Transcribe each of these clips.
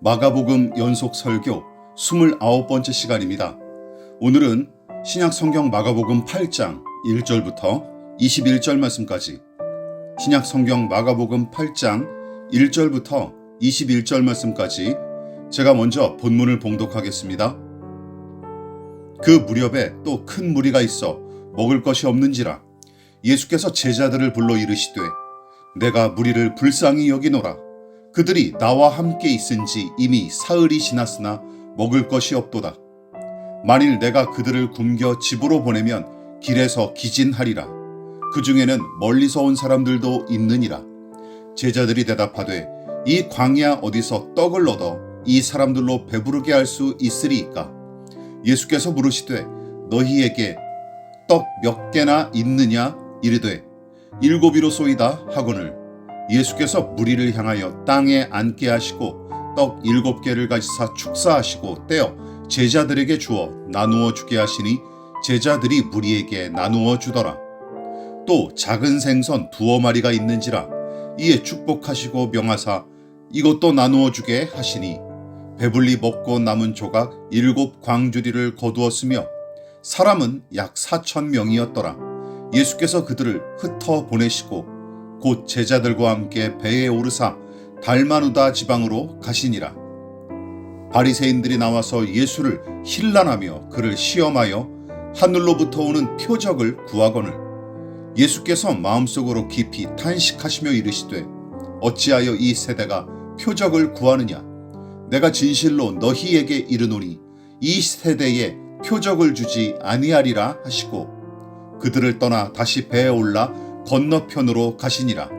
마가복음 연속 설교 29번째 시간입니다. 오늘은 신약 성경 마가복음 8장 1절부터 21절 말씀까지, 신약 성경 마가복음 8장 1절부터 21절 말씀까지 제가 먼저 본문을 봉독하겠습니다. 그 무렵에 또 큰 무리가 있어 먹을 것이 없는지라 예수께서 제자들을 불러 이르시되 내가 무리를 불쌍히 여기노라. 그들이 나와 함께 있은지 이미 사흘이 지났으나 먹을 것이 없도다. 만일 내가 그들을 굶겨 집으로 보내면 길에서 기진하리라. 그 중에는 멀리서 온 사람들도 있느니라. 제자들이 대답하되 이 광야 어디서 떡을 얻어 이 사람들로 배부르게 할 수 있으리이까? 예수께서 물으시되 너희에게 떡 몇 개나 있느냐? 이르되 7이로소이다 하거늘 예수께서 무리를 향하여 땅에 앉게 하시고 떡 7개를 가지사 축사하시고 떼어 제자들에게 주어 나누어 주게 하시니 제자들이 무리에게 나누어 주더라. 또 작은 생선 2마리가 있는지라 이에 축복하시고 명하사 이것도 나누어 주게 하시니 배불리 먹고 남은 조각 7광주리를 거두었으며 사람은 약 4,000명이었더라. 예수께서 그들을 흩어 보내시고 곧 제자들과 함께 배에 오르사 달마누다 지방으로 가시니라. 바리새인들이 나와서 예수를 힐난하며 그를 시험하여 하늘로부터 오는 표적을 구하거늘 예수께서 마음속으로 깊이 탄식하시며 이르시되 어찌하여 이 세대가 표적을 구하느냐? 내가 진실로 너희에게 이르노니 이 세대에 표적을 주지 아니하리라 하시고 그들을 떠나 다시 배에 올라 건너편으로 가시니라.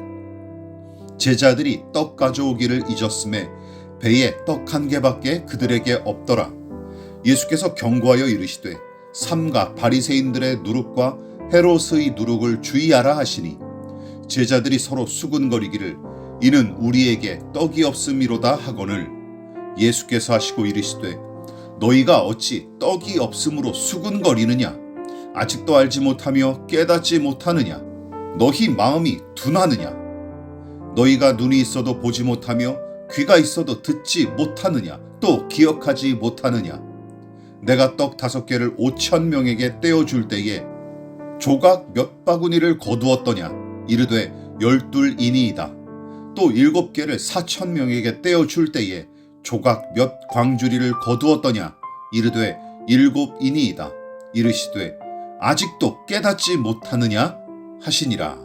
제자들이 떡 가져오기를 잊었음에 배에 떡 1개밖에 그들에게 없더라. 예수께서 경고하여 이르시되 삼가 바리새인들의 누룩과 헤롯의 누룩을 주의하라 하시니 제자들이 서로 수군거리기를 이는 우리에게 떡이 없음이로다 하거늘 예수께서 하시고 이르시되 너희가 어찌 떡이 없음으로 수군거리느냐? 아직도 알지 못하며 깨닫지 못하느냐? 너희 마음이 둔하느냐? 너희가 눈이 있어도 보지 못하며 귀가 있어도 듣지 못하느냐? 또 기억하지 못하느냐? 내가 떡 5개를 5,000명에게 떼어줄 때에 조각 몇 바구니를 거두었더냐? 이르되 12이니이다. 또 7개를 4,000명에게 떼어줄 때에 조각 몇 광주리를 거두었더냐? 이르되 7이니이다. 이르시되 아직도 깨닫지 못하느냐? 하시니라.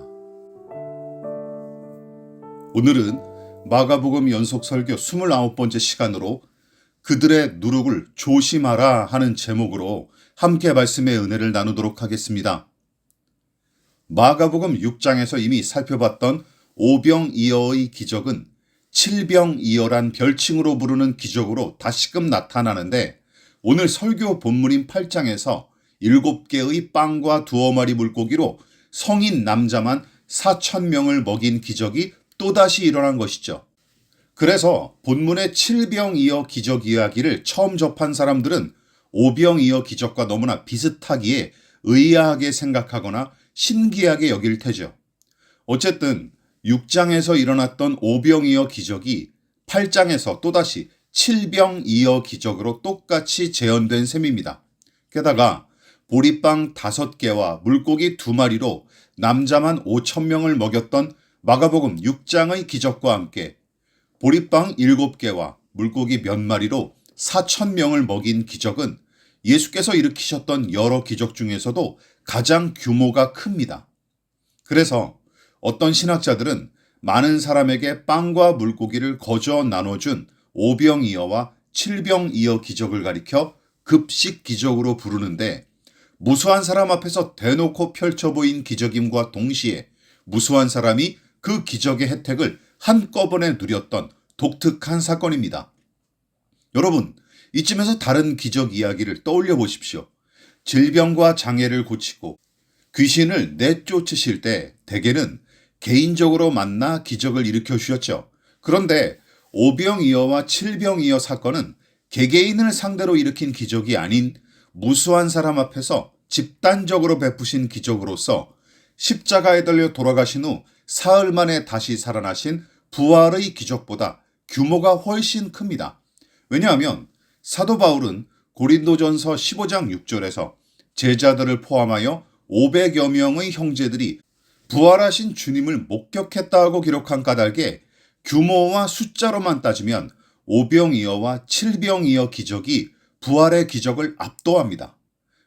오늘은 마가복음 연속 설교 29번째 시간으로 그들의 누룩을 조심하라 하는 제목으로 함께 말씀의 은혜를 나누도록 하겠습니다. 마가복음 6장에서 이미 살펴봤던 오병이어의 기적은 칠병이어란 별칭으로 부르는 기적으로 다시금 나타나는데 오늘 설교 본문인 8장에서 7개의 빵과 2마리 물고기로 성인 남자만 4,000명을 먹인 기적이 또다시 일어난 것이죠. 그래서 본문의 칠병이어 기적 이야기를 처음 접한 사람들은 오병이어 기적과 너무나 비슷하기에 의아하게 생각하거나 신기하게 여길 테죠. 어쨌든 6장에서 일어났던 오병이어 기적이 8장에서 또다시 칠병이어 기적으로 똑같이 재현된 셈입니다. 게다가 보리빵 5개와 물고기 2마리로 남자만 5,000명을 먹였던 마가복음 6장의 기적과 함께 보리빵 7개와 물고기 몇 마리로 4,000명을 먹인 기적은 예수께서 일으키셨던 여러 기적 중에서도 가장 규모가 큽니다. 그래서 어떤 신학자들은 많은 사람에게 빵과 물고기를 거저 나눠준 오병이어와 칠병이어 기적을 가리켜 급식 기적으로 부르는데 무수한 사람 앞에서 대놓고 펼쳐 보인 기적임과 동시에 무수한 사람이 그 기적의 혜택을 한꺼번에 누렸던 독특한 사건입니다. 여러분, 이쯤에서 다른 기적 이야기를 떠올려 보십시오. 질병과 장애를 고치고 귀신을 내쫓으실 때 대개는 개인적으로 만나 기적을 일으켜 주셨죠. 그런데 오병이어와 칠병이어 사건은 개개인을 상대로 일으킨 기적이 아닌 무수한 사람 앞에서 집단적으로 베푸신 기적으로서 십자가에 달려 돌아가신 후 사흘 만에 다시 살아나신 부활의 기적보다 규모가 훨씬 큽니다. 왜냐하면 사도 바울은 고린도전서 15장 6절에서 제자들을 포함하여 500여 명의 형제들이 부활하신 주님을 목격했다고 기록한 까닭에 규모와 숫자로만 따지면 오병이어와 칠병이어 기적이 부활의 기적을 압도합니다.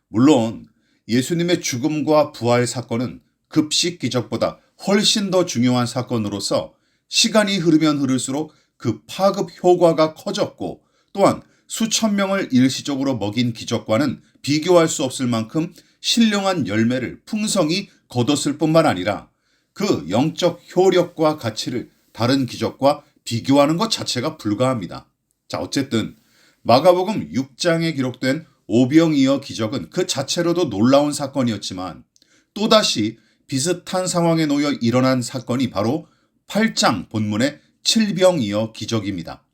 물론 예수님의 죽음과 부활 사건은 급식 기적보다 훨씬 더 중요한 사건으로서 시간이 흐르면 흐를수록 그 파급 효과가 커졌고, 또한 수천 명을 일시적으로 먹인 기적과는 비교할 수 없을 만큼 신령한 열매를 풍성히 거뒀을 뿐만 아니라 그 영적 효력과 가치를 다른 기적과 비교하는 것 자체가 불가합니다. 자, 어쨌든 마가복음 6장에 기록된 오병이어 기적은 그 자체로도 놀라운 사건이었지만 또다시 비슷한 상황에 놓여 일어난 사건이 바로 8장 본문의 칠병이어 기적입니다.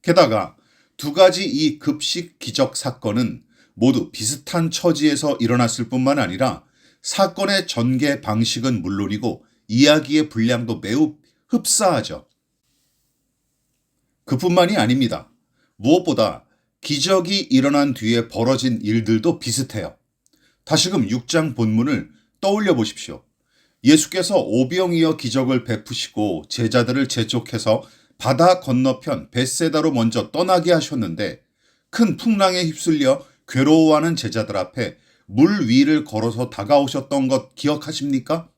게다가 두 가지 이 급식 기적 사건은 모두 비슷한 처지에서 일어났을 뿐만 아니라 사건의 전개 방식은 물론이고 이야기의 분량도 매우 흡사하죠. 그뿐만이 아닙니다. 무엇보다 기적이 일어난 뒤에 벌어진 일들도 비슷해요. 다시금 6장 본문을 떠올려 보십시오. 예수께서 오병이어 기적을 베푸시고 제자들을 재촉해서 바다 건너편 벳세다로 먼저 떠나게 하셨는데 큰 풍랑에 휩쓸려 괴로워하는 제자들 앞에 물 위를 걸어서 다가오셨던 것 기억하십니까?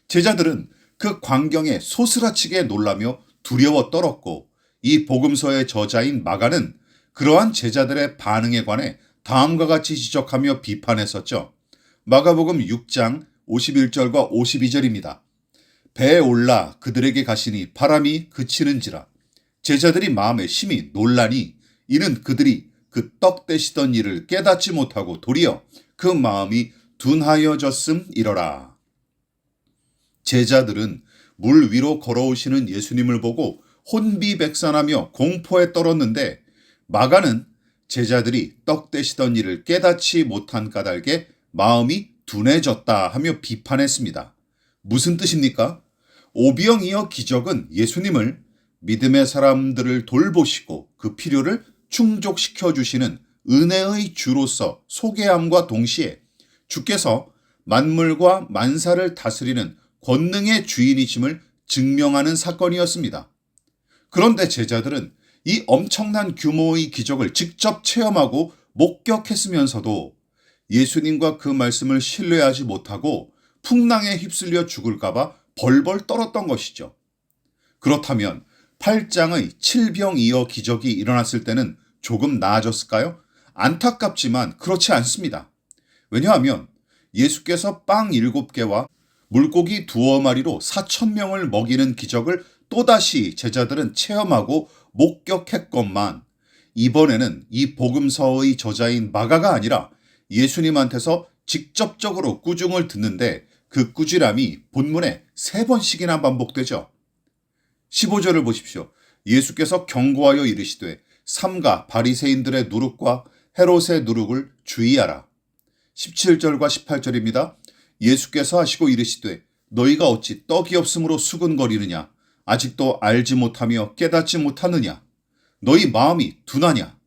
제자들은 그 광경에 소스라치게 놀라며 두려워 떨었고, 이 복음서의 저자인 마가는 그러한 제자들의 반응에 관해 다음과 같이 지적하며 비판했었죠. 마가복음 6장 51절과 52절입니다. 배에 올라 그들에게 가시니 바람이 그치는지라. 제자들이 마음에 심히 놀라니 이는 그들이 그 떡 떼시던 일을 깨닫지 못하고 도리어 그 마음이 둔하여졌음이러라. 제자들은 물 위로 걸어오시는 예수님을 보고 혼비백산하며 공포에 떨었는데, 마가는 제자들이 떡 떼시던 일을 깨닫지 못한 까닭에 마음이 둔해졌다 하며 비판했습니다. 무슨 뜻입니까? 오병이어 기적은 예수님을 믿음의 사람들을 돌보시고 그 필요를 충족시켜 주시는 은혜의 주로서 소개함과 동시에 주께서 만물과 만사를 다스리는 권능의 주인이심을 증명하는 사건이었습니다. 그런데 제자들은 이 엄청난 규모의 기적을 직접 체험하고 목격했으면서도 예수님과 그 말씀을 신뢰하지 못하고 풍랑에 휩쓸려 죽을까봐 벌벌 떨었던 것이죠. 그렇다면 8장의 칠병이어 기적이 일어났을 때는 조금 나아졌을까요? 안타깝지만 그렇지 않습니다. 왜냐하면 예수께서 빵 7개와 물고기 2마리로 4,000명을 먹이는 기적을 또다시 제자들은 체험하고 목격했건만, 이번에는 이 복음서의 저자인 마가가 아니라 예수님한테서 직접적으로 꾸중을 듣는데 그 꾸지람이 본문에 3번씩이나 반복되죠. 15절을 보십시오. 예수께서 경고하여 이르시되 삼가 바리새인들의 누룩과 헤롯의 누룩을 주의하라. 17절과 18절입니다. 예수께서 하시고 이르시되 너희가 어찌 떡이 없으므로 수근거리느냐? 아직도 알지 못하며 깨닫지 못하느냐? 너희 마음이 둔하냐?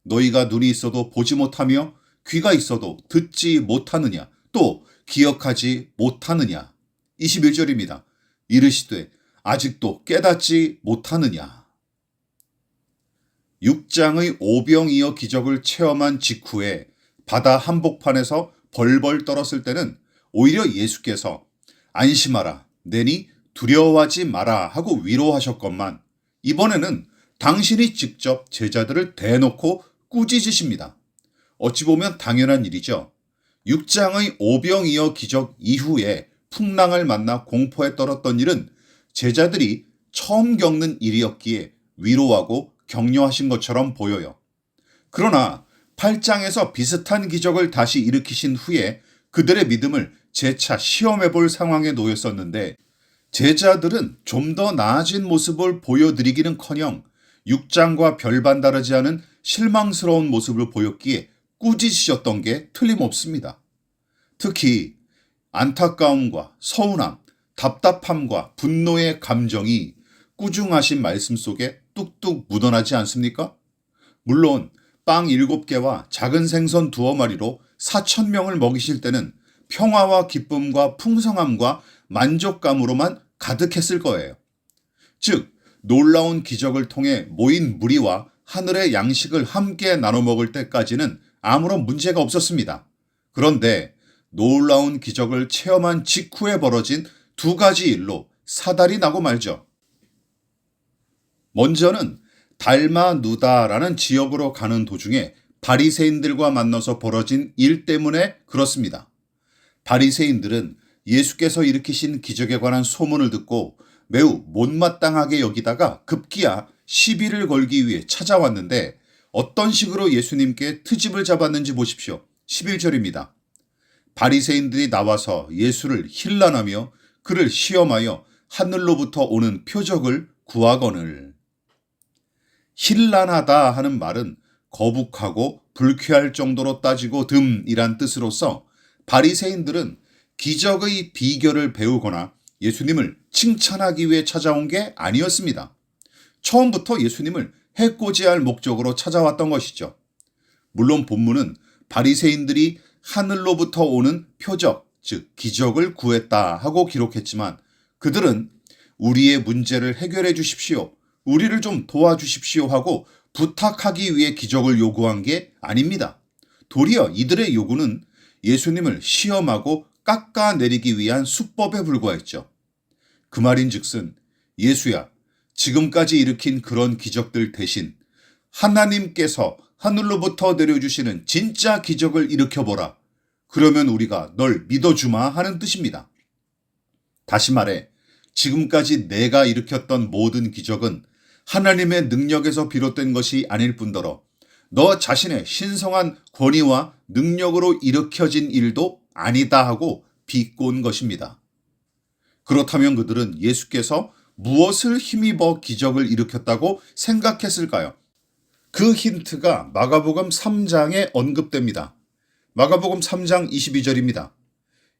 너희가 눈이 있어도 보지 못하며 귀가 있어도 듣지 못하느냐? 또 기억하지 못하느냐? 21절입니다. 이르시되 아직도 깨닫지 못하느냐? 6장의 오병이어 기적을 체험한 직후에 바다 한복판에서 벌벌 떨었을 때는 오히려 예수께서 안심하라, 내니 두려워하지 마라 하고 위로하셨건만, 이번에는 당신이 직접 제자들을 대놓고 꾸짖으십니다. 어찌 보면 당연한 일이죠. 6장의 오병이어 기적 이후에 풍랑을 만나 공포에 떨었던 일은 제자들이 처음 겪는 일이었기에 위로하고 격려하신 것처럼 보여요. 그러나 8장에서 비슷한 기적을 다시 일으키신 후에 그들의 믿음을 재차 시험해 볼 상황에 놓였었는데, 제자들은 좀 더 나아진 모습을 보여드리기는커녕 6장과 별반 다르지 않은 실망스러운 모습을 보였기에 꾸짖으셨던 게 틀림없습니다. 특히 안타까움과 서운함, 답답함과 분노의 감정이 꾸중하신 말씀 속에 뚝뚝 묻어나지 않습니까? 물론 빵 7개와 작은 생선 2마리로 4,000명을 먹이실 때는 평화와 기쁨과 풍성함과 만족감으로만 가득했을 거예요. 즉, 놀라운 기적을 통해 모인 무리와 하늘의 양식을 함께 나눠 먹을 때까지는 아무런 문제가 없었습니다. 그런데 놀라운 기적을 체험한 직후에 벌어진 2가지 일로 사달이 나고 말죠. 먼저는 달마누다라는 지역으로 가는 도중에 바리새인들과 만나서 벌어진 일 때문에 그렇습니다. 바리새인들은 예수께서 일으키신 기적에 관한 소문을 듣고 매우 못마땅하게 여기다가 급기야 시비를 걸기 위해 찾아왔는데 어떤 식으로 예수님께 트집을 잡았는지 보십시오. 11절입니다. 바리새인들이 나와서 예수를 힐난하며 그를 시험하여 하늘로부터 오는 표적을 구하거늘. 힐난하다 하는 말은 거북하고 불쾌할 정도로 따지고 듬이란 뜻으로서 바리새인들은 기적의 비결을 배우거나 예수님을 칭찬하기 위해 찾아온 게 아니었습니다. 처음부터 예수님을 해코지할 목적으로 찾아왔던 것이죠. 물론 본문은 바리새인들이 하늘로부터 오는 표적, 즉 기적을 구했다 하고 기록했지만 그들은 우리의 문제를 해결해 주십시오, 우리를 좀 도와주십시오 하고 부탁하기 위해 기적을 요구한 게 아닙니다. 도리어 이들의 요구는 예수님을 시험하고 깎아내리기 위한 수법에 불과했죠. 그 말인즉슨 예수야, 지금까지 일으킨 그런 기적들 대신 하나님께서 하늘로부터 내려주시는 진짜 기적을 일으켜보라. 그러면 우리가 널 믿어주마 하는 뜻입니다. 다시 말해 지금까지 내가 일으켰던 모든 기적은 하나님의 능력에서 비롯된 것이 아닐 뿐더러 너 자신의 신성한 권위와 능력으로 일으켜진 일도 아니다 하고 비꼰 것입니다. 그렇다면 그들은 예수께서 무엇을 힘입어 기적을 일으켰다고 생각했을까요? 그 힌트가 마가복음 3장에 언급됩니다. 마가복음 3장 22절입니다.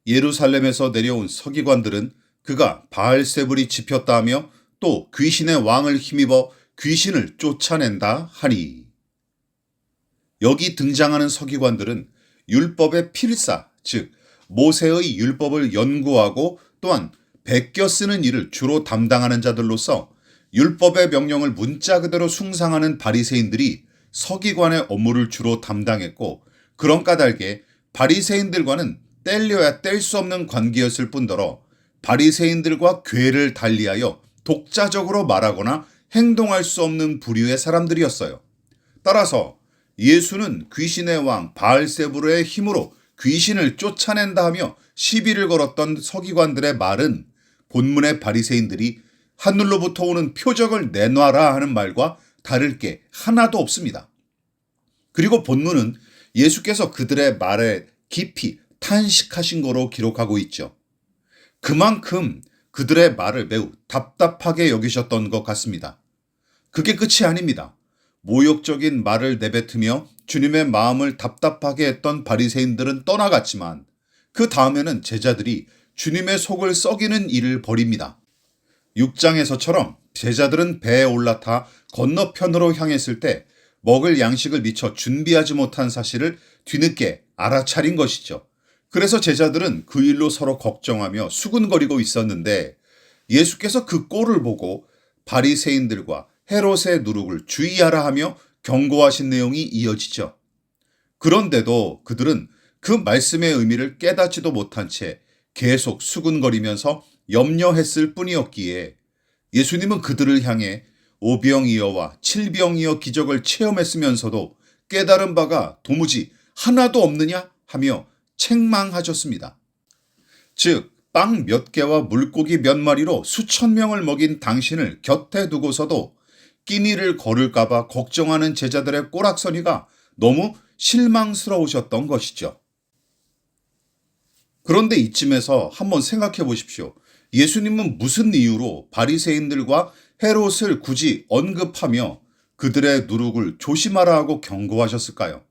예루살렘에서 내려온 서기관들은 그가 바알세불이 집혔다 하며 또 귀신의 왕을 힘입어 귀신을 쫓아낸다 하니. 여기 등장하는 서기관들은 율법의 필사, 즉 모세의 율법을 연구하고 또한 베껴 쓰는 일을 주로 담당하는 자들로서 율법의 명령을 문자 그대로 숭상하는 바리새인들이 서기관의 업무를 주로 담당했고, 그런 까닭에 바리새인들과는 뗄려야 뗄 수 없는 관계였을 뿐더러 바리새인들과 궤를 달리하여 독자적으로 말하거나 행동할 수 없는 부류의 사람들이었어요. 따라서 예수는 귀신의 왕 바알세불의 힘으로 귀신을 쫓아낸다 하며 시비를 걸었던 서기관들의 말은 본문의 바리새인들이 하늘로부터 오는 표적을 내놔라 하는 말과 다를 게 하나도 없습니다. 그리고 본문은 예수께서 그들의 말에 깊이 탄식하신 거로 기록하고 있죠. 그만큼 그들의 말을 매우 답답하게 여기셨던 것 같습니다. 그게 끝이 아닙니다. 모욕적인 말을 내뱉으며 주님의 마음을 답답하게 했던 바리새인들은 떠나갔지만 그 다음에는 제자들이 주님의 속을 썩이는 일을 벌입니다. 6장에서처럼 제자들은 배에 올라타 건너편으로 향했을 때 먹을 양식을 미처 준비하지 못한 사실을 뒤늦게 알아차린 것이죠. 그래서 제자들은 그 일로 서로 걱정하며 수군거리고 있었는데 예수께서 그 꼴을 보고 바리새인들과 헤롯의 누룩을 주의하라 하며 경고하신 내용이 이어지죠. 그런데도 그들은 그 말씀의 의미를 깨닫지도 못한 채 계속 수군거리면서 염려했을 뿐이었기에 예수님은 그들을 향해 5병이어와 7병이어 기적을 체험했으면서도 깨달은 바가 도무지 하나도 없느냐 하며 책망하셨습니다. 즉, 빵 몇 개와 물고기 몇 마리로 수천 명을 먹인 당신을 곁에 두고서도 끼니를 거를까봐 걱정하는 제자들의 꼬락서니가 너무 실망스러우셨던 것이죠. 그런데 이쯤에서 한번 생각해 보십시오. 예수님은 무슨 이유로 바리새인들과 헤롯을 굳이 언급하며 그들의 누룩을 조심하라 하고 경고하셨을까요?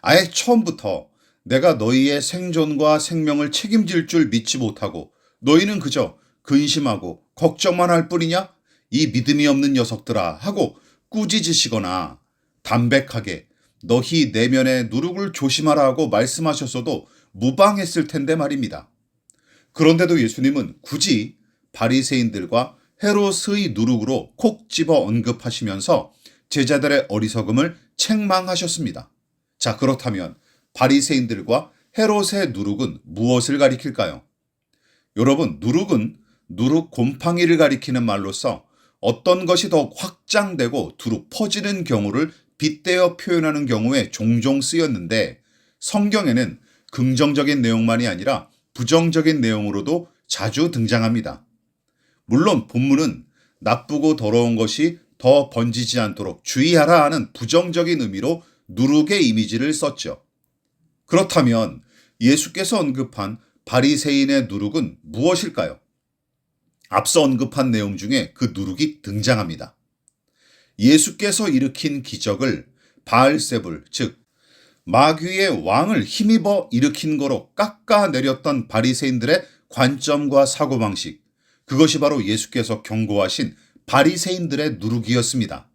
아예 처음부터 내가 너희의 생존과 생명을 책임질 줄 믿지 못하고 너희는 그저 근심하고 걱정만 할 뿐이냐? 이 믿음이 없는 녀석들아 하고 꾸짖으시거나 담백하게 너희 내면의 누룩을 조심하라 하고 말씀하셨어도 무방했을 텐데 말입니다. 그런데도 예수님은 굳이 바리새인들과 헤롯의 누룩으로 콕 집어 언급하시면서 제자들의 어리석음을 책망하셨습니다. 자, 그렇다면 바리새인들과 헤롯의 누룩은 무엇을 가리킬까요? 여러분, 누룩은 누룩 곰팡이를 가리키는 말로서 어떤 것이 더 확장되고 두루 퍼지는 경우를 빗대어 표현하는 경우에 종종 쓰였는데, 성경에는 긍정적인 내용만이 아니라 부정적인 내용으로도 자주 등장합니다. 물론 본문은 나쁘고 더러운 것이 더 번지지 않도록 주의하라 하는 부정적인 의미로 누룩의 이미지를 썼죠. 그렇다면 예수께서 언급한 바리새인의 누룩은 무엇일까요? 앞서 언급한 내용 중에 그 누룩이 등장합니다. 예수께서 일으킨 기적을 바알세불, 즉 마귀의 왕을 힘입어 일으킨 거로 깎아내렸던 바리새인들의 관점과 사고방식, 그것이 바로 예수께서 경고하신 바리새인들의 누룩이었습니다.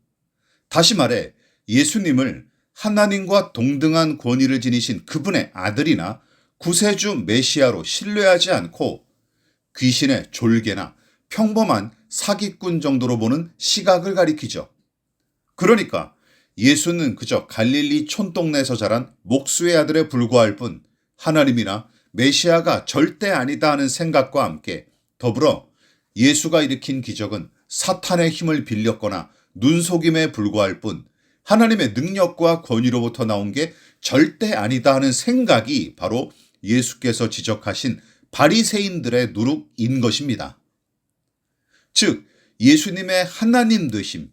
다시 말해 예수님을 하나님과 동등한 권위를 지니신 그분의 아들이나 구세주 메시아로 신뢰하지 않고 귀신의 졸개나 평범한 사기꾼 정도로 보는 시각을 가리키죠. 그러니까 예수는 그저 갈릴리 촌동네에서 자란 목수의 아들에 불과할 뿐 하나님이나 메시아가 절대 아니다 하는 생각과 함께 더불어 예수가 일으킨 기적은 사탄의 힘을 빌렸거나 눈속임에 불과할 뿐 하나님의 능력과 권위로부터 나온 게 절대 아니다 하는 생각이 바로 예수께서 지적하신 바리새인들의 누룩인 것입니다. 즉 예수님의 하나님 되심,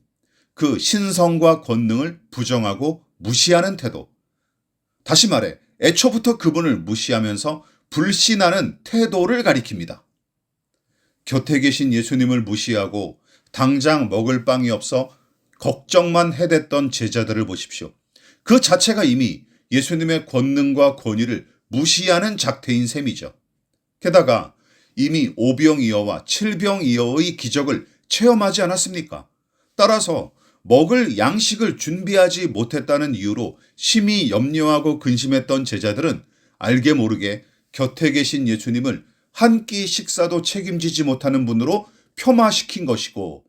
그 신성과 권능을 부정하고 무시하는 태도, 다시 말해 애초부터 그분을 무시하면서 불신하는 태도를 가리킵니다. 곁에 계신 예수님을 무시하고 당장 먹을 빵이 없어 걱정만 해댔던 제자들을 보십시오. 그 자체가 이미 예수님의 권능과 권위를 무시하는 작태인 셈이죠. 게다가 이미 오병이어와 칠병이어의 기적을 체험하지 않았습니까? 따라서 먹을 양식을 준비하지 못했다는 이유로 심히 염려하고 근심했던 제자들은 알게 모르게 곁에 계신 예수님을 한 끼 식사도 책임지지 못하는 분으로 폄하시킨 것이고,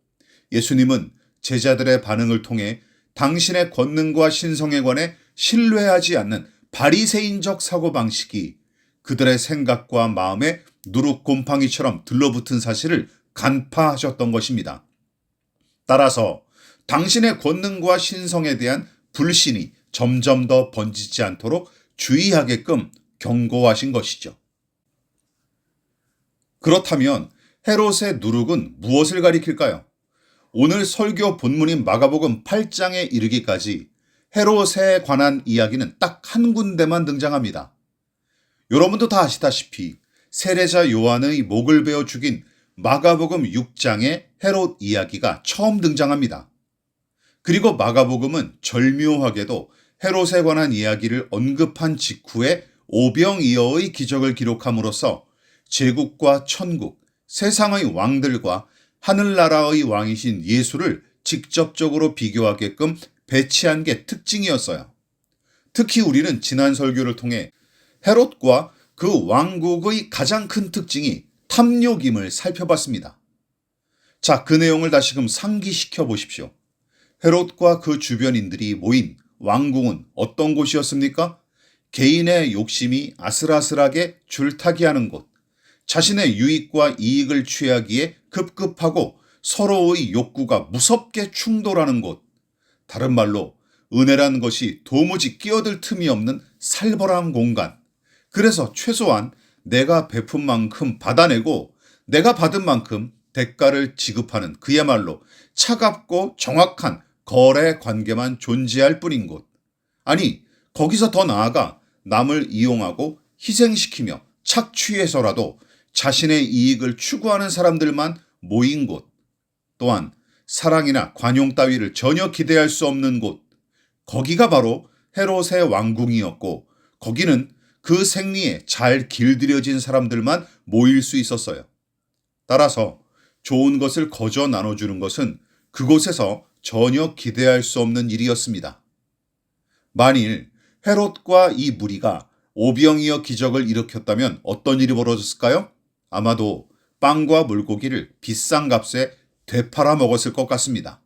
예수님은 제자들의 반응을 통해 당신의 권능과 신성에 관해 신뢰하지 않는 바리새인적 사고방식이 그들의 생각과 마음에 누룩곰팡이처럼 들러붙은 사실을 간파하셨던 것입니다. 따라서 당신의 권능과 신성에 대한 불신이 점점 더 번지지 않도록 주의하게끔 경고하신 것이죠. 그렇다면 헤롯의 누룩은 무엇을 가리킬까요? 오늘 설교 본문인 마가복음 8장에 이르기까지 헤롯에 관한 이야기는 딱 한 군데만 등장합니다. 여러분도 다 아시다시피 세례자 요한의 목을 베어 죽인 마가복음 6장에 헤롯 이야기가 처음 등장합니다. 그리고 마가복음은 절묘하게도 헤롯에 관한 이야기를 언급한 직후에 오병이어의 기적을 기록함으로써 제국과 천국, 세상의 왕들과 하늘나라의 왕이신 예수를 직접적으로 비교하게끔 배치한 게 특징이었어요. 특히 우리는 지난 설교를 통해 헤롯과 그 왕국의 가장 큰 특징이 탐욕임을 살펴봤습니다. 자, 그 내용을 다시금 상기시켜 보십시오. 헤롯과 그 주변인들이 모인 왕궁은 어떤 곳이었습니까? 개인의 욕심이 아슬아슬하게 줄타기하는 곳, 자신의 유익과 이익을 취하기에 급급하고 서로의 욕구가 무섭게 충돌하는 곳, 다른 말로 은혜란 것이 도무지 끼어들 틈이 없는 살벌한 공간, 그래서 최소한 내가 베푼 만큼 받아내고 내가 받은 만큼 대가를 지급하는 그야말로 차갑고 정확한 거래 관계만 존재할 뿐인 곳, 아니 거기서 더 나아가 남을 이용하고 희생시키며 착취해서라도 자신의 이익을 추구하는 사람들만 모인 곳, 또한 사랑이나 관용 따위를 전혀 기대할 수 없는 곳, 거기가 바로 헤롯의 왕궁이었고 거기는 그 생리에 잘 길들여진 사람들만 모일 수 있었어요. 따라서 좋은 것을 거저 나눠주는 것은 그곳에서 전혀 기대할 수 없는 일이었습니다. 만일 헤롯과 이 무리가 오병이어 기적을 일으켰다면 어떤 일이 벌어졌을까요? 아마도 빵과 물고기를 비싼 값에 되팔아 먹었을 것 같습니다.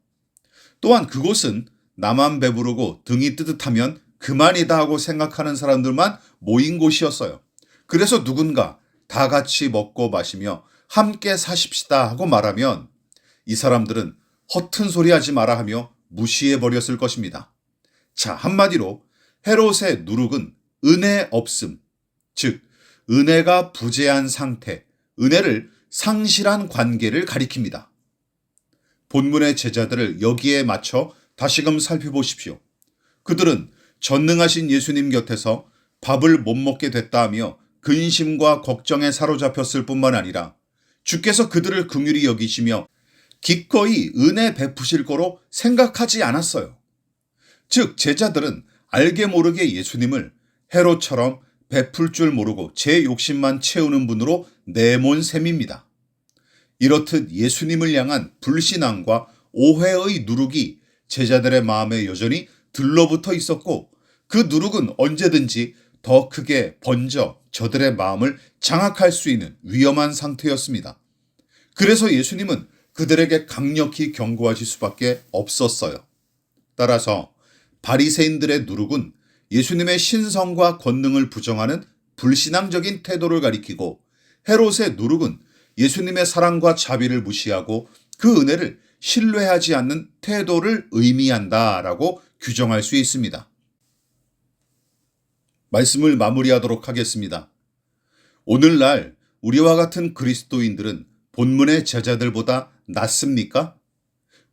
또한 그곳은 나만 배부르고 등이 뜨뜻하면 그만이다 하고 생각하는 사람들만 모인 곳이었어요. 그래서 누군가 다 같이 먹고 마시며 함께 사십시다 하고 말하면 이 사람들은 허튼 소리 하지 마라 하며 무시해 버렸을 것입니다. 자, 한마디로 헤롯의 누룩은 은혜 없음, 즉 은혜가 부재한 상태, 은혜를 상실한 관계를 가리킵니다. 본문의 제자들을 여기에 맞춰 다시금 살펴보십시오. 그들은 전능하신 예수님 곁에서 밥을 못 먹게 됐다 하며 근심과 걱정에 사로잡혔을 뿐만 아니라 주께서 그들을 긍휼히 여기시며 기꺼이 은혜 베푸실 거로 생각하지 않았어요. 즉 제자들은 알게 모르게 예수님을 헤롯처럼 베풀 줄 모르고 제 욕심만 채우는 분으로 내몬 셈입니다. 이렇듯 예수님을 향한 불신앙과 오해의 누룩이 제자들의 마음에 여전히 들러붙어 있었고 그 누룩은 언제든지 더 크게 번져 저들의 마음을 장악할 수 있는 위험한 상태였습니다. 그래서 예수님은 그들에게 강력히 경고하실 수밖에 없었어요. 따라서 바리새인들의 누룩은 예수님의 신성과 권능을 부정하는 불신앙적인 태도를 가리키고 헤롯의 누룩은 예수님의 사랑과 자비를 무시하고 그 은혜를 신뢰하지 않는 태도를 의미한다라고 규정할 수 있습니다. 말씀을 마무리하도록 하겠습니다. 오늘날 우리와 같은 그리스도인들은 본문의 제자들보다 낫습니까?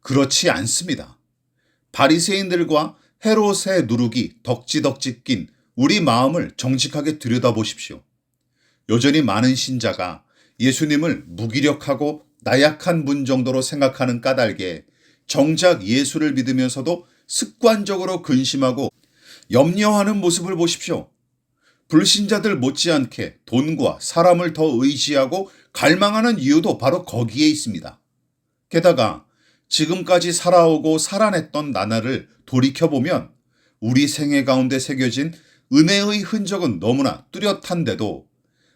그렇지 않습니다. 바리새인들과 헤롯의 누룩이 덕지덕지 낀 우리 마음을 정직하게 들여다보십시오. 여전히 많은 신자가 예수님을 무기력하고 나약한 분 정도로 생각하는 까닭에 정작 예수를 믿으면서도 습관적으로 근심하고 염려하는 모습을 보십시오. 불신자들 못지않게 돈과 사람을 더 의지하고 갈망하는 이유도 바로 거기에 있습니다. 게다가 지금까지 살아오고 살아냈던 나날을 돌이켜보면 우리 생애 가운데 새겨진 은혜의 흔적은 너무나 뚜렷한데도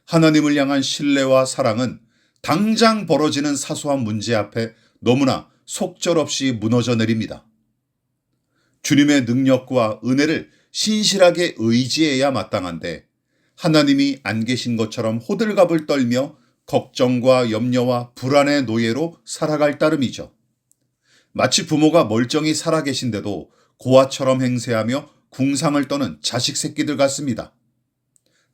하나님을 향한 신뢰와 사랑은 당장 벌어지는 사소한 문제 앞에 너무나 속절없이 무너져 내립니다. 주님의 능력과 은혜를 신실하게 의지해야 마땅한데 하나님이 안 계신 것처럼 호들갑을 떨며 걱정과 염려와 불안의 노예로 살아갈 따름이죠. 마치 부모가 멀쩡히 살아계신데도 고아처럼 행세하며 궁상을 떠는 자식 새끼들 같습니다.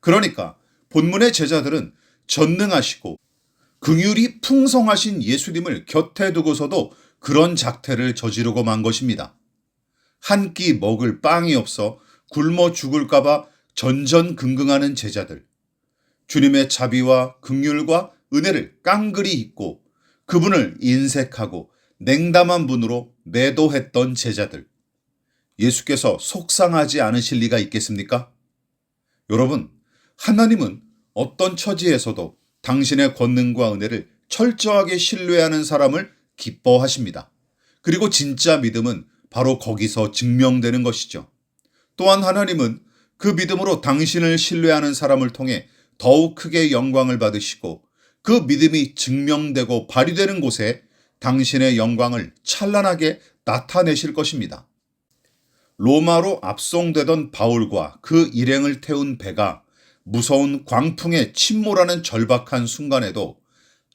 그러니까 본문의 제자들은 전능하시고 긍휼이 풍성하신 예수님을 곁에 두고서도 그런 작태를 저지르고 만 것입니다. 한 끼 먹을 빵이 없어 굶어 죽을까봐 전전긍긍하는 제자들. 주님의 자비와 긍휼과 은혜를 깡그리 잊고 그분을 인색하고 냉담한 분으로 매도했던 제자들. 예수께서 속상하지 않으실 리가 있겠습니까? 여러분, 하나님은 어떤 처지에서도 당신의 권능과 은혜를 철저하게 신뢰하는 사람을 기뻐하십니다. 그리고 진짜 믿음은 바로 거기서 증명되는 것이죠. 또한 하나님은 그 믿음으로 당신을 신뢰하는 사람을 통해 더욱 크게 영광을 받으시고 그 믿음이 증명되고 발휘되는 곳에 당신의 영광을 찬란하게 나타내실 것입니다. 로마로 압송되던 바울과 그 일행을 태운 배가 무서운 광풍에 침몰하는 절박한 순간에도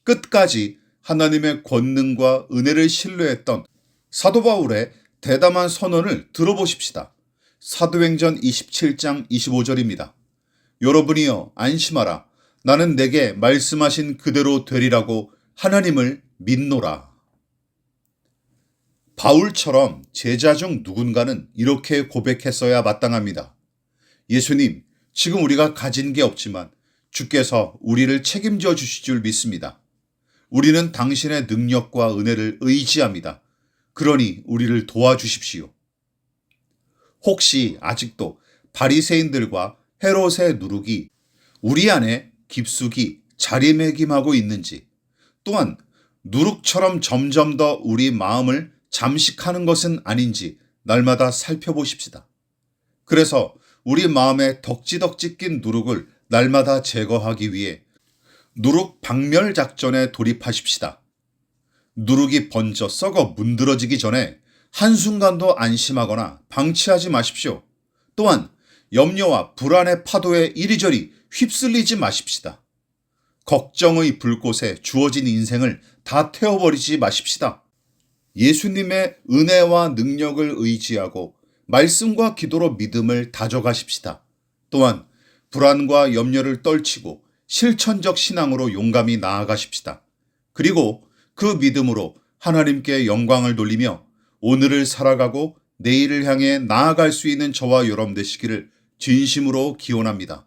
끝까지 하나님의 권능과 은혜를 신뢰했던 사도 바울의 대담한 선언을 들어보십시다. 사도행전 27장 25절입니다. 여러분이여 안심하라. 나는 내게 말씀하신 그대로 되리라고 하나님을 믿노라. 바울처럼 제자 중 누군가는 이렇게 고백했어야 마땅합니다. 예수님, 지금 우리가 가진 게 없지만 주께서 우리를 책임져 주실 줄 믿습니다. 우리는 당신의 능력과 은혜를 의지합니다. 그러니 우리를 도와주십시오. 혹시 아직도 바리새인들과 헤롯의 누룩이 우리 안에 깊숙이 자리매김하고 있는지, 또한 누룩처럼 점점 더 우리 마음을 잠식하는 것은 아닌지 날마다 살펴보십시다. 그래서 우리 마음에 덕지덕지 낀 누룩을 날마다 제거하기 위해 누룩 박멸 작전에 돌입하십시다. 누룩이 번져 썩어 문드러지기 전에 한순간도 안심하거나 방치하지 마십시오. 또한 염려와 불안의 파도에 이리저리 휩쓸리지 마십시다. 걱정의 불꽃에 주어진 인생을 다 태워버리지 마십시다. 예수님의 은혜와 능력을 의지하고 말씀과 기도로 믿음을 다져가십시다. 또한 불안과 염려를 떨치고 실천적 신앙으로 용감히 나아가십시다. 그리고 그 믿음으로 하나님께 영광을 돌리며 오늘을 살아가고 내일을 향해 나아갈 수 있는 저와 여러분 되시기를 진심으로 기원합니다.